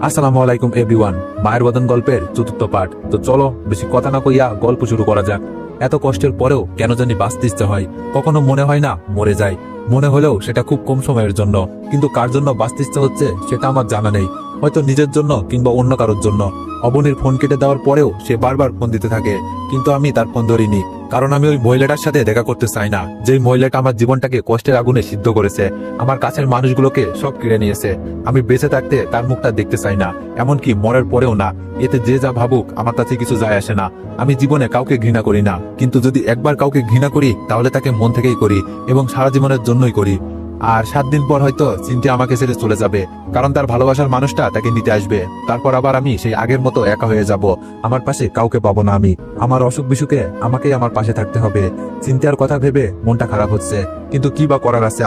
আসসালামু আলাইকুম এভরিওয়ান। মায়ের বদন গল্পের চতুর্থ পার্ট। তো চলো বেশি কথা না কইয়া গল্প শুরু করা যাক। এত কষ্টের পরেও কেন জানি বাঁচতে ইচ্ছে হয়। কখনো মনে হয় না মরে যায়, মনে হলেও সেটা খুব কম সময়ের জন্য। কিন্তু কার জন্য বাঁচতে ইচ্ছে হচ্ছে সেটা আমার জানা নেই। হয়তো নিজের জন্য কিংবা অন্য কারোর জন্য। অবনীর ফোন কেটে দেওয়ার পরেও সে বারবার ফোন দিতে থাকে, কিন্তু আমি তার ফোন ধরিনি। কারণ আমি ওই মহিলাটার সাথে দেখা করতে চাই না, যেই মহিলাটা আমার জীবনটাকে কষ্টের আগুনে সিদ্ধ করেছে, আমার কাছের মানুষগুলোকে সব কেড়ে নিয়েছে। আমি বেঁচে থাকতে তার মুখটা দেখতে চাই না, এমনকি মরার পরেও না। এতে যে যা ভাবুক আমার কাছে কিছু যায় আসে না। আমি জীবনে কাউকে ঘৃণা করি না, কিন্তু যদি একবার কাউকে ঘৃণা করি তাহলে তাকে মন থেকেই করি এবং সারা জীবনের জন্যই করি। আর 7 দিন পর হয়তো চিন্তা আমাকে ছেড়ে চলে যাবে, কারণ তার ভালোবাসার মানুষটা তাকে নিতে আসবে। তারপর আবার আমি সেই আগের মতো একা হয়ে যাব, আমার পাশে কাউকে পাবো না। আমি আমার অসুখ বিসুখে আমাকেই আমার পাশে থাকতে হবে। চিন্তার কথা ভেবে মনটা খারাপ হচ্ছে, কিন্তু কি বা করার আছে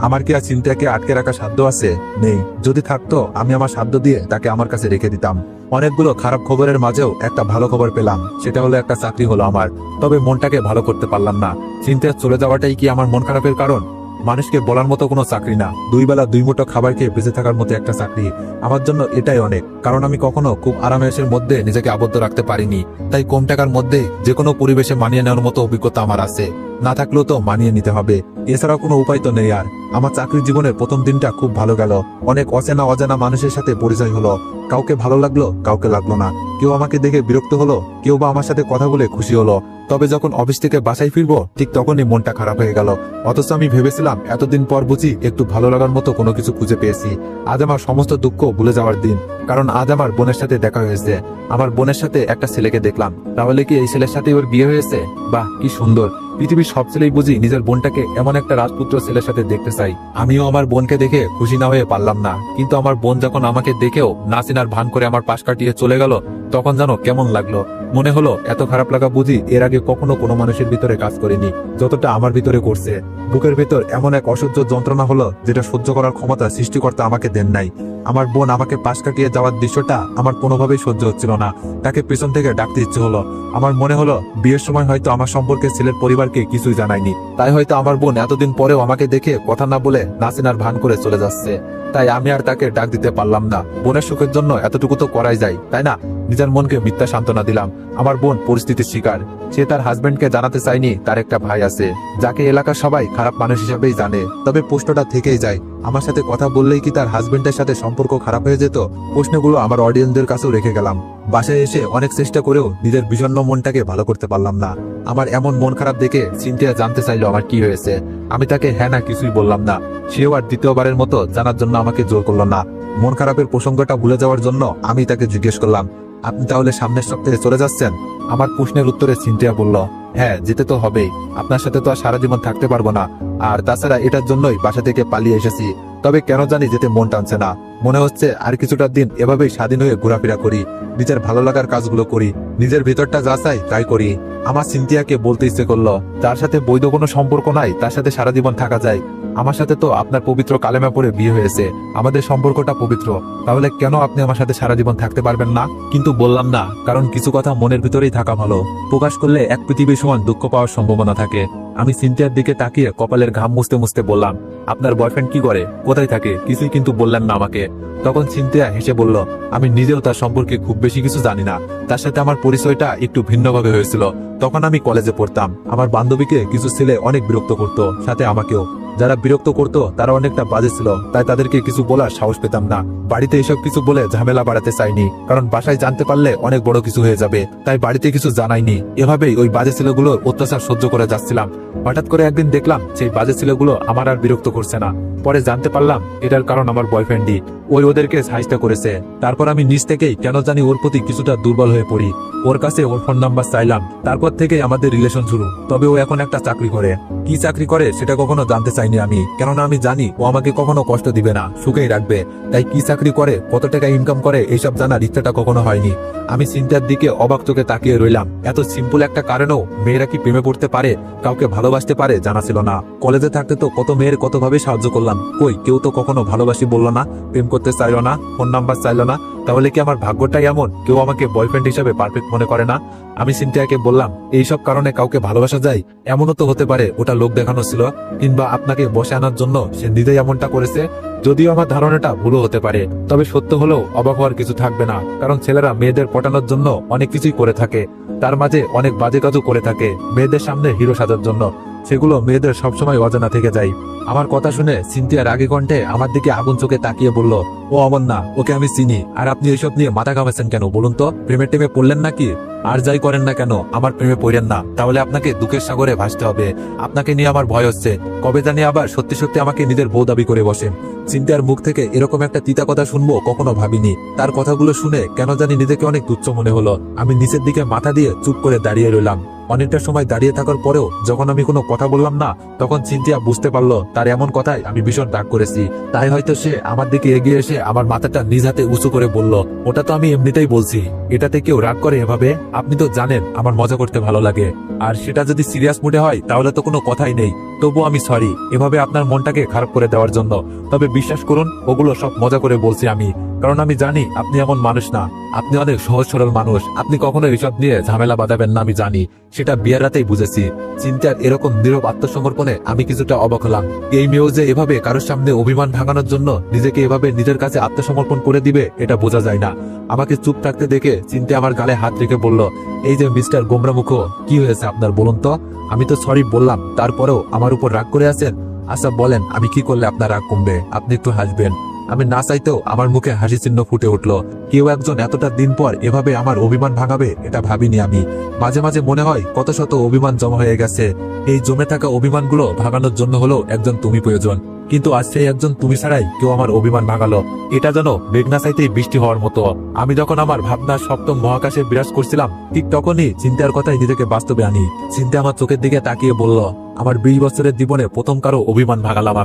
আমার কি আর চিন্তাকে আটকে রাখার সাধ্য আছে? নেই। যদি থাকতো আমি আমার সাধ্য দিয়ে তাকে আমার কাছে রেখে দিতাম। অনেকগুলো খারাপ খবরের মাঝেও একটা ভালো খবর পেলাম, সেটা হলো একটা চাকরি হলো আমার। তবে মনটাকে ভালো করতে পারলাম না। চিন্তায় চলে যাওয়াটাই কি আমার মন খারাপের কারণ? মানুষকে বলার মতো কোনো চাকরি না, 2 বেলা 2 মুঠো খাবার খেয়ে বেঁচে থাকার মতো একটা চাকরি আমার জন্য এটাই অনেক। কারণ আমি কখনো খুব আরামের মধ্যে নিজেকে আবদ্ধ রাখতে পারিনি, তাই কম টাকার মধ্যে যে কোনো পরিবেশে মানিয়ে নেওয়ার মতো অভিজ্ঞতা আমার আছে। না থাকলেও তো মানিয়ে নিতে হবে, এছাড়া কোনো উপায় তো নেই আর। আমার চাকরি জীবনের প্রথম দিনটা খুব ভালো গেল। অনেক অচেনা অজানা মানুষের সাথে পরিচয় হলো। কাউকে ভালো লাগলো, কাউকে লাগলো না। কেউ আমাকে দেখে বিরক্ত হলো, কেউ বা আমার সাথে কথা বলে খুশি হলো। তবে যখন অফিস থেকে বাসায় ফিরবো ঠিক তখনই মনটা খারাপ হয়ে গেল। অথচ আমি ভেবেছিলাম এতদিন পর বুঝি একটু ভালো লাগার মতো কোনো কিছু খুঁজে পেয়েছি। আজ আমার সমস্ত দুঃখ ভুলে যাওয়ার দিন, কারণ আজ আমার বোনের সাথে দেখা হয়েছে। আমার বোনের সাথে একটা ছেলেকে দেখলাম। তাহলে কি এই ছেলের সাথে ওর বিয়ে হয়েছে? বাহ, কি সুন্দর। পৃথিবীর সব ছেলেই বুঝি নিজের বোনটাকে এমন একটা রাজপুত্র ছেলের সাথে দেখতে চাই। আমিও আমার বোনকে দেখে খুশি না হয়ে পারলাম না। কিন্তু আমার বোন যখন আমাকে দেখেও না চেনার ভান করে আমার পাশ কাটিয়ে চলে গেল, তখন জানো কেমন লাগলো? মনে হলো এত খারাপ লাগা বুঝি এর আগে কখনো কোনো মানুষের ভিতরে কাজ করেনি, যতটা আমার ভিতরে করছে। বুকের ভিতর এমন এক অসহ্য যন্ত্রণা হলো, যেটা সহ্য করার ক্ষমতা সৃষ্টিকর্তা আমাকে দেন নাই। আমার বোন আমাকে পাশ কাটিয়ে যাওয়ার দৃশ্যটা আমার কোনোভাবেই সহ্য হচ্ছিল না। তাকে পেছন থেকে ডাকতে ইচ্ছে হলো। আমার মনে হলো বিয়ের সময় হয়তো আমার সম্পর্কে ছেলের পরিবারকে কিছুই জানায়নি, তাই হয়তো আমার বোন এতদিন পরেও আমাকে দেখে কথা না বলে না চেনার ভান করে চলে যাচ্ছে। তাই আমি আর তাকে ডাক দিতে পারলাম না। বোনের সুখের জন্য এতটুকু তো করাই যায়, তাই না? নিজের মনকে মিথ্যা সান্ত্বনা দিলাম। আমার বোন পরিস্থিতির শিকার। সে তার হাজবেন্ডকে জানাতে চায়নি তার একটা ভাই আছে, যাকে এলাকার সবাই খারাপ মানুষ হিসেবেই জানে। তবে প্রশ্নটা থেকেই যায়, আমার সাথে কথা বললেই কি তার হাজবেন্ডের সাথে সম্পর্ক খারাপ হয়ে যেত? প্রশ্নগুলো আমার অডিয়েন্সদের কাছেও রেখে গেলাম। বাসায় এসে অনেক চেষ্টা করেও নিজের বিষণ্ণ মনটাকে ভালো করতে পারলাম না। আমার এমন মন খারাপ দেখে সিনথিয়া জানতে চাইলো আমার কি হয়েছে। আমি তাকে হ্যাঁ না কিছুই বললাম না। সেও আর দ্বিতীয়বারের মতো জানার জন্য আমাকে জোর করলো না। মন খারাপের প্রসঙ্গটা ভুলে যাওয়ার জন্য আমি তাকে জিজ্ঞেস করলাম, আপনি তাহলে সামনের সপ্তাহে চলে যাচ্ছেন? আমার প্রশ্নের উত্তরে সিনথিয়া বলল, হ্যাঁ যেতে তো হবেই। আপনার সাথে তো আর সারা জীবন থাকতে পারবো না। আর তাছাড়া এটার জন্যই বাসা থেকে পালিয়ে এসেছি। তবে কেন জানি যেতে মন টানছে না। মনে হচ্ছে আর কিছুটা দিন এভাবেই স্বাধীন হয়ে ঘোরাফেরা করি, নিজের ভালো লাগার কাজগুলো করি, নিজের ভিতরটা যা চাই তাই করি। আমার সিনথিয়াকে বলতে ইচ্ছে করলো, যার সাথে বৈধ কোনো সম্পর্ক নাই তার সাথে সারা জীবন থাকা যায়। আমার সাথে তো আপনার পবিত্র কালেমা পড়ে বিয়ে হয়েছে, আমাদের সম্পর্কটা পবিত্র। তাহলে কেন আপনি আমার সাথে সারা জীবন থাকতে পারবেন না? কিন্তু বললাম না, কারণ কিছু কথা মনের ভিতরেই থাকা ভালো। প্রকাশ করলে এক পৃথিবীর সমান দুঃখ পাওয়ার সম্ভাবনা থাকে। আমি সিনথিয়ার দিকে তাকিয়ে কপালের ঘাম মুছতে মুছতে বললাম, আপনার বয়ফ্রেন্ড কি করে, কোথায় থাকে? কিছুই কিন্তু বললেন না আমাকে। তখন সিনথিয়া হেসে বলল, আমি নিজেও তার সম্পর্কে খুব বেশি কিছু জানি না। তার সাথে আমার পরিচয়টা একটু ভিন্নভাবে হয়েছিল। তখন আমি কলেজে পড়তাম। আমার বান্ধবীকে কিছু ছেলে অনেক বিরক্ত করতো, সাথে আমাকেও। যারা বিরক্ত করতো তারা অনেকটা বাজে ছিল, তাই তাদেরকে কিছু বলার সাহস পেতাম না। বাড়িতে এসব কিছু বলে ঝামেলা বাড়াতে চাইনি, কারণ বাসায় জানতে পারলে অনেক বড় কিছু হয়ে যাবে। তাই বাড়িতে কিছু জানাইনি। এভাবেই ওই বাজে ছেলেগুলোর অত্যাচার সহ্য করে যাচ্ছিলাম। হঠাৎ করে একদিন দেখলাম সেই বাজে ছেলেগুলো আমার আর বিরক্ত করছে না। পরে জানতে পারলাম এটার কারণ আমার বয়ফ্রেন্ডই। ওই ওদেরকে সাহায্য করেছে। তারপর আমি নিজ থেকেই কেন জানি ওর প্রতি কিছুটা দুর্বল হয়ে পড়ি। ওর কাছে ওর ফোন নাম্বার চাইলাম। তারপর থেকে আমাদের রিলেশন শুরু। তবে ও এখন একটা চাকরি করে। কি চাকরি করে সেটা কখনো জানতে চাইনি আমি, কেননা আমি জানি ও আমাকে কখনো কষ্ট দিবে না, সুখেই রাখবে। তাই কি চাকরি করে, কত টাকা ইনকাম করে, এইসব জানার ইচ্ছাটা কখনো হয়নি। আমি চিন্তার দিকে অবাক চোখে তাকিয়ে রইলাম। এত সিম্পল একটা কারণেও মেয়েরা কি প্রেমে পড়তে পারে, কাউকে ভালোবাসতে পারে, জানা ছিল না। কলেজে থাকতে তো কত মেয়ের কতভাবে সাহায্য করলাম, কই কেউ তো কখনো ভালোবাসি বললো না, প্রেম করতে চাইলো না, ফোন নাম্বার চাইলো না। তাহলে কি আমার ভাগ্যটাই এমন, কেউ আমাকে বয়ফ্রেন্ড হিসেবে পারফেক্ট মনে করে না? আমি সিনথিয়াকে বললাম, এইসব কারণে কাউকে ভালোবাসা যায়? এমনও তো হতে পারে ওটা লোক দেখানো ছিল, কিংবা আপনাকে বসে আনার জন্য সে নিজেই এমনটা করেছে। যদিও আমার ধারণাটা ভুলও হতে পারে, তবে সত্য হলেও অবাক হওয়ার কিছু থাকবে না, কারণ ছেলেরা মেয়েদের পটানোর জন্য অনেক কিছুই করে থাকে, তার মাঝে অনেক বাজে কাজও করে থাকে মেয়েদের সামনে হিরো সাজার জন্য। সেগুলো মেয়েদের সবসময় অজানা থেকে যায়। আমার কথা শুনে সিনথিয়া রাগী কণ্ঠে আমার দিকে আগুন চোখে তাকিয়ে বলল, ও অমন না, ওকে আমি চিনি। আর আপনি এইসব নিয়ে মাথা ঘামাচ্ছেন কেন বলুন তো? প্রেমে টেমে পড়লেন নাকি? আর যাই করেন না কেন আমার প্রেমে পড়েন না, তাহলে আপনাকে দুঃখের সাগরে ভাসতে হবে। আপনাকে নিয়ে আমার ভয় হচ্ছে, কবে জানি আবার সত্যি সত্যি আমাকে নিজের বউ দাবি করে বসেন। সিনথিয়ার মুখ থেকে এরকম একটা তিতা কথা শুনবো কখনো ভাবিনি। তার কথাগুলো শুনে কেন জানি নিজেকে অনেক তুচ্ছ মনে হলো। আমি নিচের দিকে মাথা দিয়ে চুপ করে দাঁড়িয়ে রইলাম। অনেকটা সময় দাঁড়িয়ে থাকার পরেও যখন আমি কোনো কথা বললাম না, তখন সিনথিয়া বুঝতে পারলো তার এমন কথায় আমি ভীষণ রাগ করেছি। তাই হয়তো সে আমার দিকে এগিয়ে এসে আমার মাথাটা নিজ হাতে উঁচু করে বলল, ওটা তো আমি এমনিতেই বলছি, এটাতে কেউ রাগ করে এভাবে? আপনি তো জানেন আমার মজা করতে ভালো লাগে, আর সেটা যদি সিরিয়াস মুডে হয় তাহলে তো কোনো কথাই নেই। তবু আমি সরি এভাবে আপনার মনটাকে খারাপ করে দেওয়ার জন্য। তবে বিশ্বাস করুন, ওগুলো সব মজা করে বলছি আমি, কারণ আমি জানি আপনি এমন মানুষ না, আপনি অনেক সহজ সরল মানুষ। আপনি কখনো এসব নিয়ে ঝামেলা বাঁধাবেন না, আমি জানি, সেটা বিয়ের রাতেই বুঝেছি। চিন্তার এরকম নীরব আত্মসমর্পণে আমি কিছুটা অবাক হলাম। এই মেয়েও যে এভাবে কারোর সামনে অভিমান ভাঙানোর জন্য নিজেকে এভাবে নিজের কাছে আত্মসমর্পণ করে দিবে, এটা বোঝা যায় না। আমাকে চুপ থাকতে দেখে চিন্তা আমার গালে হাত রেখে বলল, এই যে মিস্টার গোমরামুখ, কি হয়েছে আপনার বলুন তো? আমি তো সরি বললাম, তারপরেও আমার উপর রাগ করে আছেন। আচ্ছা বলেন, আমি কি করলে আপনার রাগ কমবে? আপনি একটু হাসবেন। আমি না চাইতেও আমার মুখে হাসি চিহ্ন ফুটে উঠলো। কেউ একজন এতটা দিন পর এভাবে আমার অভিমান ভাঙাবে, এটা ভাবিনি আমি। মাঝে মাঝে মনে হয় কত শত অভিমান জমা হয়ে গেছে। এই জমে থাকা অভিমানগুলো ভাঙানোর জন্য হলো একজন তুমি প্রয়োজন, কিন্তু আজ সেই একজন তুমি ছাড়াই কেউ আমার অভিমান ভাঙালো। এটা যেন মেঘনা চাইতেই বৃষ্টি হওয়ার মতো। আমি যখন আমার ভাবনার সপ্তম মহাকাশে বিরাজ করছিলাম, ঠিক তখনই চিন্তার কথাই নিজেকে বাস্তবে আনি। চিন্তা আমার চোখের দিকে তাকিয়ে বলল, আমার 20 বছরের জীবনে প্রথম কারো অভিমান ভাগালাম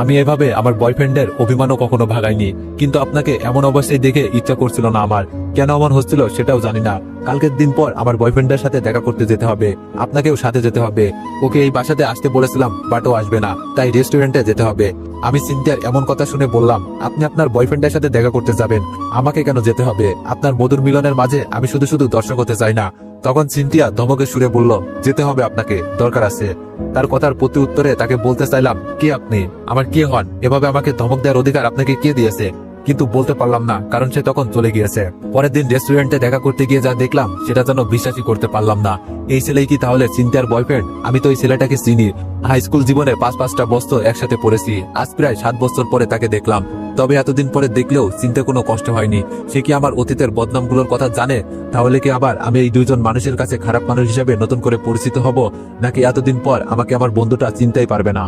আমি এভাবে আমার বয়ফ্রেন্ডের অভিমানও কখনো ভাগাইনি। কিন্তু আপনাকে এমন অবস্থায় দেখে ইচ্ছা করছিল না আমার। কেন এমন হচ্ছিল সেটাও জানি না। কালকের দিন পর আমার বয়ফ্রেন্ডের সাথে দেখা করতে যেতে হবে, আপনাকেও সাথে যেতে হবে। ওকে এই বাসাতে আসতে বলেছিলাম, বাট ও আসবে না, তাই রেস্টুরেন্টে যেতে হবে। আমি সিনথিয়ার এমন কথা শুনে বললাম, আপনি আপনার বয়ফ্রেন্ডের সাথে দেখা করতে যাবেন, আমাকে কেন যেতে হবে? আপনার মধুর মিলনের মাঝে আমি শুধু শুধু দর্শক হতে চাই না। তখন সিনথিয়া ধমকে সুরে বলল, যেতে হবে আপনাকে, দরকার আছে। তার কথার প্রতি উত্তরে তাকে বলতে চাইলাম, কে আপনি? আমার কে হন? এভাবে আমাকে ধমক দেওয়ার অধিকার আপনাকে কে দিয়েছে? কিন্তু বলতে পারলাম না, কারণ সে তখন চলে গিয়েছে। পরের দিন রেস্টুরেন্টে দেখা করতে গিয়ে যা দেখলাম সেটা যেন বিশ্বাসই করতে পারলাম না। এই ছেলেই কি তাহলে চিন্তার বয়ফ্রেন্ড? আমি তো এই ছেলেটাকে চিনি, হাই স্কুল জীবনে 5-5টা বছর একসাথে পড়েছি। আজ প্রায় 7 বছর পরে তাকে দেখলাম। তবে এতদিন পরে দেখলেও চিন্তা কোনো কষ্ট হয়নি। সে কি আমার অতীতের বদনামগুলোর কথা জানে? তাহলে কি আবার আমি এই দুইজন মানুষের কাছে খারাপ মানুষ হিসেবে নতুন করে পরিচিত হব, নাকি এতদিন পর আমাকে আমার বন্ধুটা চিনতেই পারবে না?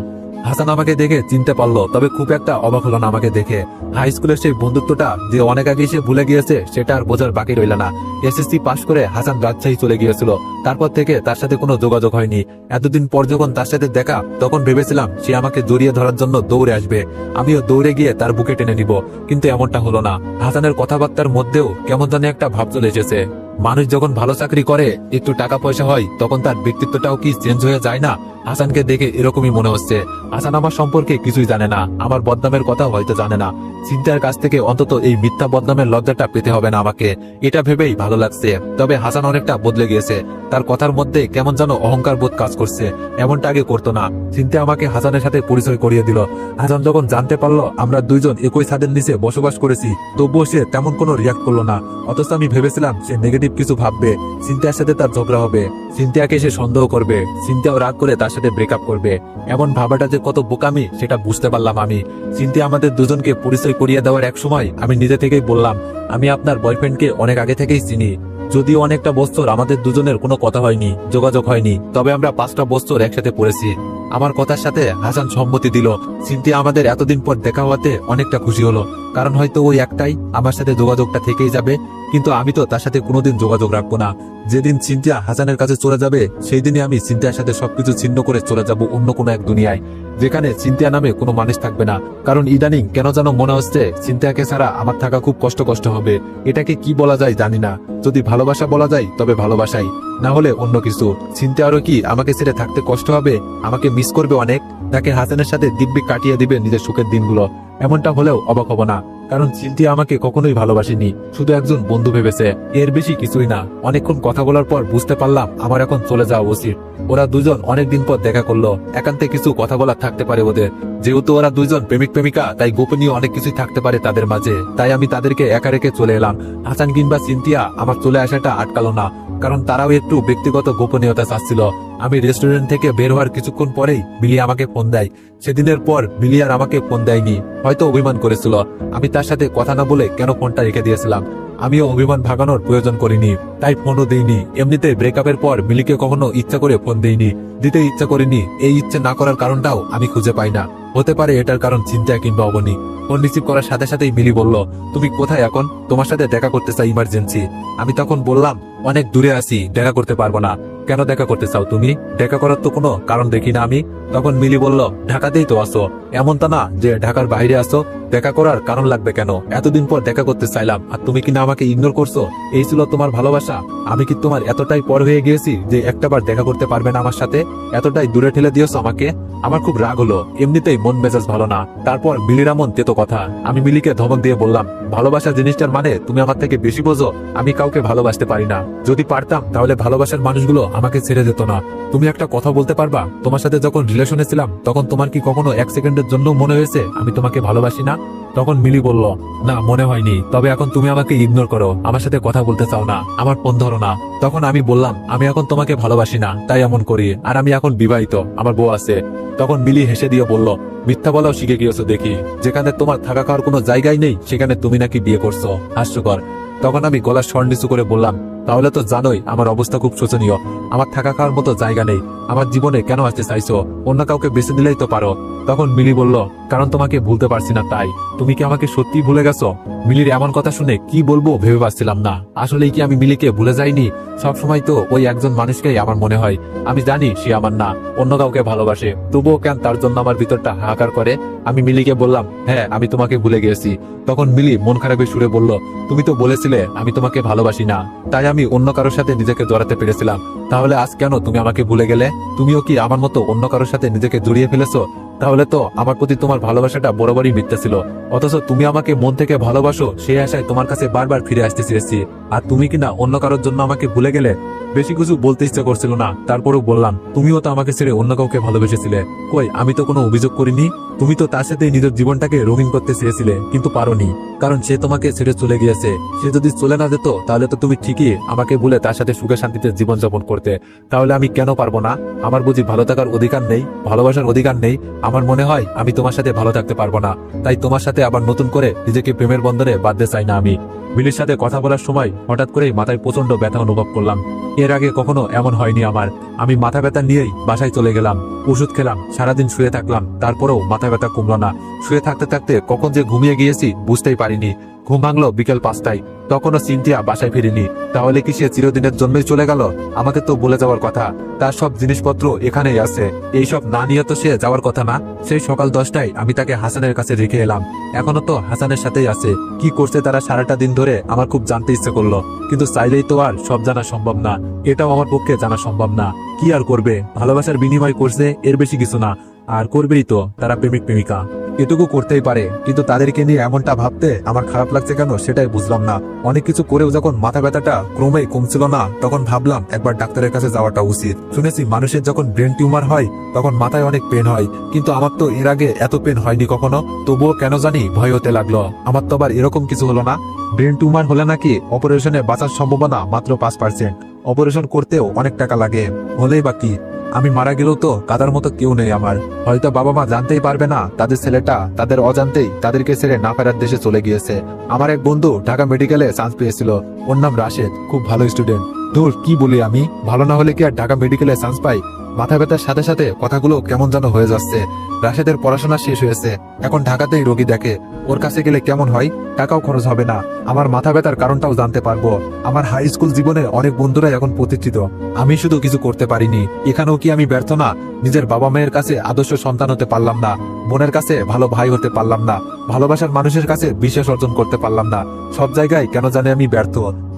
হাসান আমাকে দেখে চিনতে পারলো, তবে খুব একটা অবাক হলো না আমাকে দেখে। হাই স্কুলের সেই বন্ধুত্বটা যে অনেক আগে সে ভুলে গিয়েছে, সেটা আর বোঝার বাকি রইল না। এসএসসি পাশ করে হাসান রাজশাহী চলে গিয়েছিল। তারপর থেকে তার সাথে কোনো যোগাযোগ হয়নি। এতদিন পর যখন তার সাথে দেখা, তখন ভেবেছিলাম সে আমাকে জড়িয়ে ধরার জন্য দৌড়ে আসবে, আমিও দৌড়ে গিয়ে তার বুকে টেনে নিব, কিন্তু এমনটা হলো না। হাসানের কথাবার্তার মধ্যেও কেমন জানি একটা ভাব চলে এসেছে। মানুষ যখন ভালো চাকরি করে, একটু টাকা পয়সা হয়, তখন তার ব্যক্তিত্বটাও কি চেঞ্জ হয়ে যায় না? হাসানকে দেখে এরকমই মনে হচ্ছে। হাসান আমার সম্পর্কে কিছুই জানে না, আমার বদনামের কথাও হয়তো জানে না। চিন্তার কাছ থেকে অন্তত এই মিথ্যা বদনামের লজ্জাটা পেতে হবে না আমাকে, এটা ভেবেই ভালো লাগছে। তবে হাসান অনেকটা বদলে গিয়েছে, তার কথার মধ্যে কেমন যেন অহংকার বোধ কাজ করছে, এমনটা আগে করতো না। চিন্তা আমাকে হাসানের সাথে পরিচয় করিয়ে দিল। হাসান যখন জানতে পারলো আমরা দুইজন একই ছাদের নিচে বসবাস করেছি, তবুও সে তেমন কোনো রিয়াক্ট করলো না। অথচ আমি ভেবেছিলাম সে নেগেটিভ কিছু ভাববে, চিন্তার সাথে তার ঝগড়া হবে, চিন্তাকে সে সন্দেহ করবে, চিন্তাও রাগ করে তার সাথে ব্রেকআপ করবে। এমন ভাবাটা যে কত বোকামি, সেটা বুঝতে পারলাম আমি। চিন্তা আমাদের দুজনকে পরিচয় করিয়ে দেওয়ার এক সময় আমি নিজে থেকেই বললাম, আমি আপনার বয়ফ্রেন্ডকে অনেক আগে থেকেই চিনি। যদিও অনেকটা বছর আমাদের দুজনের কোনো কথা হয়নি, যোগাযোগ হয়নি, তবে আমরা 5টা বছর একসাথে পড়েছি। আমার কথার সাথে হাসান সম্মতি দিল। চিন্তা আমাদের এতদিন পর দেখা হওয়াতে অনেকটা খুশি হলো, কারণ হয়তো ওই একটাই, আমার সাথে যোগাযোগটা থেকেই যাবে। কিন্তু আমি তো তার সাথে কোনোদিন যোগাযোগ রাখবো না। যেদিন চিন্তা হাসানের কাছে চলে যাবে, সেই দিনই আমি চিন্তার সাথে সবকিছু ছিন্ন করে চলে যাব অন্য কোনো এক দুনিয়ায়, যেখানে চিন্তা নামে কোনো মানুষ থাকবে না। কারণ ইদানিং কেন যেন মনে হচ্ছে চিন্তাকে ছাড়া আমার থাকা খুব কষ্ট হবে। এটাকে কি বলা যায় জানি না। যদি ভালোবাসা বলা যায় তবে ভালোবাসাই, না হলে অন্য কিছু। চিন্তা আরো কি আমাকে ছেড়ে থাকতে কষ্ট হবে, আমাকে মিস করবে অনেক, তাকে হাসানের সাথে দিব্যি কাটিয়ে দিবে নিজের সুখের দিনগুলো? এমনটা হলেও অবাক হব না, কারণ চিন্তা আমাকে কখনোই ভালোবাসেনি, শুধু একজন বন্ধু ভেবেছে, এর বেশি কিছুই না। অনেকক্ষণ কথা বলার পর বুঝতে পারলাম আমার এখন চলে যাওয়া উচিত। ওরা দুজন অনেকদিন পর দেখা করলো, একান্তে কিছু কথা বলার থাকতে পারে ওদের। যেহেতু ওরা দুইজন প্রেমিক প্রেমিকা, তাই গোপনীয় অনেক কিছুই থাকতে পারে তাদের মাঝে। তাই আমি তাদেরকে একা রেখে চলে এলাম। হাসান কিংবা সিনথিয়া আমার চলে আসাটা আটকালো না, কারণ তারাও একটু ব্যক্তিগত গোপনীয়তা চাচ্ছিল। আমি রেস্টুরেন্ট থেকে বের হওয়ার কিছুক্ষণ পরেই মিলি আমাকে ফোন দেয়। সেদিনের পর মিলি আর আমাকে ফোন দেয়নি, হয়তো অভিমান করেছিল। আমি তার সাথে কথা না বলে কেন ফোনটা রেখে দিয়েছিলাম। আমিও অভিমান ভাগানোর প্রয়োজন করিনি, তাই ফোনও দেইনি। এমনিতে ব্রেকআপের পর মিলিকে কখনো ইচ্ছা করে ফোন দেইনি, দিতে ইচ্ছা করিনি। এই ইচ্ছে না করার কারণটাও আমি খুঁজে পাই না। হতে পারে এটার কারণ চিন্তা কিংবা অবনী। ফোন রিসিভ করার সাথে সাথেই মিলি বলল, তুমি কোথায় এখন? তোমার সাথে দেখা করতে চাই, ইমার্জেন্সি। আমি তখন বললাম, অনেক দূরে আছি, দেখা করতে পারবো না। কেন দেখা করতে চাও তুমি? দেখা করার তো কোনো কারণ দেখি না আমি। তখন মিলি বলল, ঢাকাতেই তো আসো, এমন তা না যে ঢাকার বাইরে আসো। দেখা করার কারণ লাগবে কেন? এতদিন পর দেখা করতে চাইলাম আর তুমি কিনা আমাকে ইগনোর করছো। এই ছিল তোমার ভালোবাসা? আমি কি তোমার এতটাই পর হয়ে গিয়েছি যে একটাবার দেখা করতে পারবে না আমার সাথে? এতটাই দূরে ঠেলে দিয়েছো আমাকে। আমার খুব রাগ হলো, এমনিতেই মন মেজাজ ভালো না। তারপর মিলির এমন তেতো কথা। আমি মিলিকে ধমক দিয়ে বললাম, ভালোবাসা জিনিসটার মানে তুমি আমার থেকে বেশি বোঝো। আমি কাউকে ভালোবাসতে পারি না। যদি পারতাম তাহলে ভালোবাসার মানুষগুলো আমাকে ছেড়ে যেত না। তুমি একটা কথা বলতে পারবা, তোমার সাথে যখন রিলেশনে ছিলাম তখন তোমার কি কখনো এক সেকেন্ডের জন্য মনে হয়েছে আমি তোমাকে ভালোবাসি না? তখন মিলি বলল, না মনে হয়নি, তবে এখন তুমি আমাকে ইগনোর করো, আমার সাথে কথা বলতে চাও না, আমার ফোন ধরো না। তখন আমি বললাম, আমি এখন তোমাকে ভালোবাসি না, তাই এমন করি, আর আমি এখন বিবাহিত, আমার বউ আছে। তখন মিলি হেসে দিয়ে বলল, মিথ্যা বলাও শিখে গিয়েছো দেখি। যেখানে তোমার থাকা খাওয়ার কোনো জায়গাই নেই সেখানে তুমি নাকি বিয়ে করছো, হাস্যকর। তখন আমি গলার স্বর নিচু করে বললাম, তাহলে তো জানোই আমার অবস্থা খুব শোচনীয়। আমার থাকা খাওয়ার মতো জায়গা নেই। আমার জীবনে কেন আসতে চাইছো? অন্য কাউকে বেছে দিলেই তো পারো। তখন মিলি বলল, কারণ তোমাকে ভুলতে পারছি না তাই। তুমি কি আমাকে সত্যি ভুলে গেছো? মিলির এমন কথা শুনে কি বলবো ভেবে পাচ্ছিলাম না। আসলেই কি আমি মিলিকে ভুলে যাইনি? সবসময় তো ওই একজন মানুষকেই আমার মনে হয়। আমি জানি সে আমার না, অন্য কাউকে ভালোবাসে, তবুও কেন তার জন্য আমার ভিতরটা হাহাকার করে। আমি মিলিকে বললাম, হ্যাঁ আমি তোমাকে ভুলে গেছি। তখন মিলি মন খারাপের সুরে বলল, তুমি তো বলেছিলে আমি তোমাকে ভালোবাসি না, তাই আমি অন্য কারোর সাথে নিজেকে জড়াতে পেরেছিলাম। তাহলে আজ কেন তুমি আমাকে ভুলে গেলে? তুমিও কি আমার মতো অন্য কারোর সাথে নিজেকে জড়িয়ে ফেলেছো? তাহলে তো আমার প্রতি তোমার ভালোবাসাটা বরাবরই মিথ্যা ছিল। অথচ তুমি আমাকে মন থেকে ভালোবাসো, সেই আশায় তোমার কাছে বারবার ফিরে আসতে চেয়েছি। আর তুমি কিনা অন্য কারোর জন্য আমাকে ভুলে গেলে। বেশি কিছু বলতে ইচ্ছা করছিল না, তারপরেও বললাম, তুমিও তো আমাকে ছেড়ে অন্য কাউকে ভালোবেসেছিলে। কই, আমি তো কোনো অভিযোগ করিনি। তুমি তো তার সাথে নিজের জীবনটাকে রঙিন করতে চেয়েছিলে, কিন্তু পারোনি, কারণ সে তোমাকে ছেড়ে চলে গিয়েছে। সে যদি চলে না যেত তাহলে তো তুমি ঠিকই আমাকে ভুলে তার সাথে সুখে শান্তিতে জীবনযাপন করতে। তাহলে আমি কেন পারবো না? আমার বুঝি ভালো থাকার অধিকার নেই, ভালোবাসার অধিকার নেই? আমার মনে হয় আমি তোমার সাথে ভালো থাকতে পারবো না, তাই তোমার সাথে আবার নতুন করে নিজেকে প্রেমের বন্ধনে বাঁধতে চাই না আমি। মিলির সাথে কথা বলার সময় হঠাৎ করেই মাথায় প্রচন্ড ব্যথা অনুভব করলাম। এর আগে কখনো এমন হয়নি আমার। আমি মাথা ব্যথা নিয়েই বাসায় চলে গেলাম, ওষুধ খেলাম, সারাদিন শুয়ে থাকলাম, তারপরেও মাথা ব্যথা কমলো না। শুয়ে থাকতে থাকতে কখন যে ঘুমিয়ে গিয়েছি বুঝতেই পারিনি। ঘুম ভাঙলো বিকেল 5টায়, তখনও সিনথিয়া বাসায় ফিরেনি। তাহলে কি সে চিরদিনের জন্যই চলে গেল? আমাকে তো বলে যাওয়ার কথা, তার সব জিনিসপত্র এখানেই আছে, এইসব না নিয়ে তো সে যাওয়ার কথা না। সেই সকাল 10টায় আমি তাকে হাসানের কাছে রেখে এলাম, এখনো তো হাসানের সাথেই আছে। কি করছে তারা সারাটা দিন ধরে আমার খুব জানতে ইচ্ছে করলো, কিন্তু চাইলেই তো আর সব জানা সম্ভব না। এটাও আমার পক্ষে জানা সম্ভব না। কি আর করবে, ভালোবাসার বিনিময় করছে, এর বেশি কিছু না। আর করবেই তো, তারা প্রেমিক প্রেমিকা, এটুকু করতেই পারে। কিন্তু তাদেরকে নিয়ে এমনটা ভাবতে আমার খারাপ লাগছে কেন সেটাই বুঝলাম না। অনেক কিছু করেও যখন মাথা ব্যথাটা ক্রমেই কমছিল না, তখন ভাবলাম একবার ডাক্তারের কাছে যাওয়াটা উচিত। শুনেছি মানুষের যখন ব্রেন টিউমার হয় তখন মাথায় অনেক পেন হয়, কিন্তু আমার তো এর আগে এত পেন হয়নি কখনো। তবুও কেন জানি ভয় হতে লাগলো। আমার তো আবার এরকম কিছু হলো না। ব্রেন টিউমার হলে নাকি অপারেশনে বাঁচার সম্ভাবনা মাত্র 5%। অপারেশন করতেও অনেক টাকা লাগে, হলেই বাকি আমি মারা গেলেও তো কাদার মতো কেউ নেই আমার। হয়তো বাবা মা জানতেই পারবে না তাদের ছেলেটা তাদের অজান্তেই তাদেরকে ছেড়ে না ফেরার দেশে চলে গিয়েছে। আমার এক বন্ধু ঢাকা মেডিকেলে চান্স পেয়েছিল, ওর নাম রাশেদ, খুব ভালো স্টুডেন্ট। ধুর, কি বলি আমি, ভালো না হলে কি আর ঢাকা মেডিকেলে চান্স পাই? মাথা ব্যথার সাথে সাথে কথাগুলো কেমন যেন হয়ে যাচ্ছে। রাশেদের পড়াশোনা শেষ হয়েছে, এখন ঢাকাতেই রোগী দেখে। ওর কাছে গেলে কেমন হয়, টাকাও খরচ হবে না, আমার মাথা ব্যথার কারণটাও জানতে পারবো। আমার হাই স্কুল জীবনে অনেক বন্ধুরাই এখন প্রতিষ্ঠিত, আমি শুধু কিছু করতে পারিনি। এখানেও কি আমি ব্যর্থ না? নিজের বাবা মায়ের কাছে আদর্শ সন্তান হতে পারলাম না, বোনের কাছে ভালো ভাই হতে পারলাম না, ভালোবাসার মানুষের কাছে বিশ্বাস অর্জন করতে পারলাম না। সব জায়গায় কেন জানি আমি ব্যর্থ।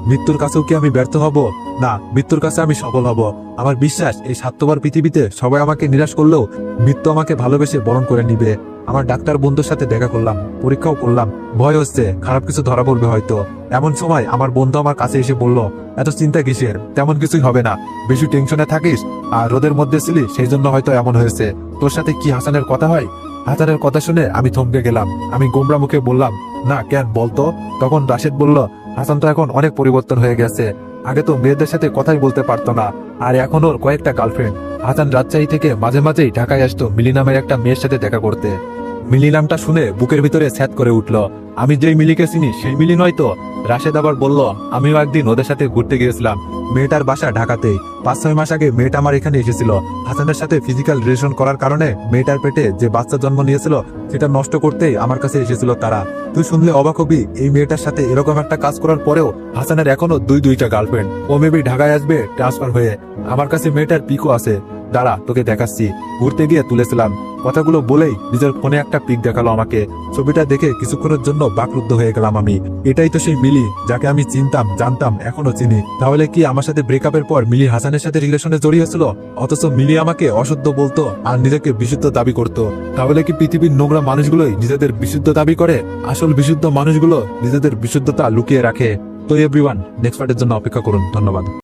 মৃত্যুর কাছেও কি আমি ব্যর্থ হব? না, মৃত্যুর কাছে আমি সফল হব। আমার বিশ্বাস এই স্বার্থপর পৃথিবীতে সবাই আমাকে নিরাশ করলেও মৃত্যু আমাকে ভালোবেসে বরণ করে নিবে। আমার ডাক্তার বন্ধুর সাথে দেখা করলাম, পরীক্ষাও করলাম। ভয় হচ্ছে খারাপ কিছু ধরা পড়বে হয়তো। এমন সময় আমার বন্ধু আমার কাছে এসে বলল, এত চিন্তা কিসের, তেমন কিছুই হবে না, বেশি টেনশনে থাকিস, আর রোদের মধ্যে ছিলি সেই জন্য হয়তো এমন হয়েছে। তোর সাথে কি হাসানের কথা হয়? হাসানের কথা শুনে আমি থমকে গেলাম। আমি গোমরা মুখে বললাম, না কেন বলতো। তখন রাশেদ বলল, হাসান তো এখন অনেক পরিবর্তন হয়ে গেছে, আগে তো মেয়েদের সাথে কথাই বলতে পারতো না, আর এখন ওর কয়েকটা গার্লফ্রেন্ড। হাসান রাজশাহী থেকে মাঝে মাঝেই ঢাকায় আসতো মিলি নামের একটা মেয়ের সাথে দেখা করতে। মিলি নামটা শুনে বুকের ভিতরে স্যাত করে উঠলো। আমি যেই মিলিকে চিনি সেই মিলি নয় তো? রাশেদ আবার বলল, আমিও একদিন ওদের সাথে ঘুরতে গিয়েছিলাম, মেয়েটার বাসা ঢাকাতেই। 5-6 মাস আগে মেয়েটা আমার এখানে এসেছিল। হাসানের সাথে ফিজিক্যাল রিলেশন করার কারণে মেয়েটার পেটে যে বাচ্চা জন্ম নিয়েছিল সেটা নষ্ট করতেই আমার কাছে এসেছিল তারা। তুই শুনলে অবাক হবি, এই মেয়েটার সাথে এরকম একটা কাজ করার পরেও হাসানের এখনো দুইটা গার্লফ্রেন্ড। ও মেবি ঢাকায় আসবে ট্রান্সফার হয়ে। আমার কাছে মেয়েটার পিকও আছে, দাঁড়া তোকে দেখাচ্ছি। ঘুরতে গিয়ে তুলেছিলাম। কথাগুলো বলেই নিজের ফোনে একটা পিক দেখালো আমাকে। ছবিটা দেখে কিছুক্ষণের জন্য বাকরুদ্ধ হয়ে গেলাম আমি। এটাই তো সেই মিলি যাকে আমি চিনতাম, জানতাম, এখনো চিনি। তাহলে কি আমার সাথে ব্রেকআপের পর মিলি হাসানের সাথে রিলেশনে জড়িয়েছিল, অথচ মিলি আমাকে অশুদ্ধ বলতো আর নিজেকে বিশুদ্ধ দাবি করত? তাহলে কি পৃথিবীর নোংরা মানুষগুলোই নিজেদের বিশুদ্ধ দাবি করে? আসল বিশুদ্ধ মানুষগুলো নিজেদের বিশুদ্ধতা লুকিয়ে রাখে। তো এভরিওয়ান, নেক্সট পার্টের জন্য অপেক্ষা করুন। ধন্যবাদ।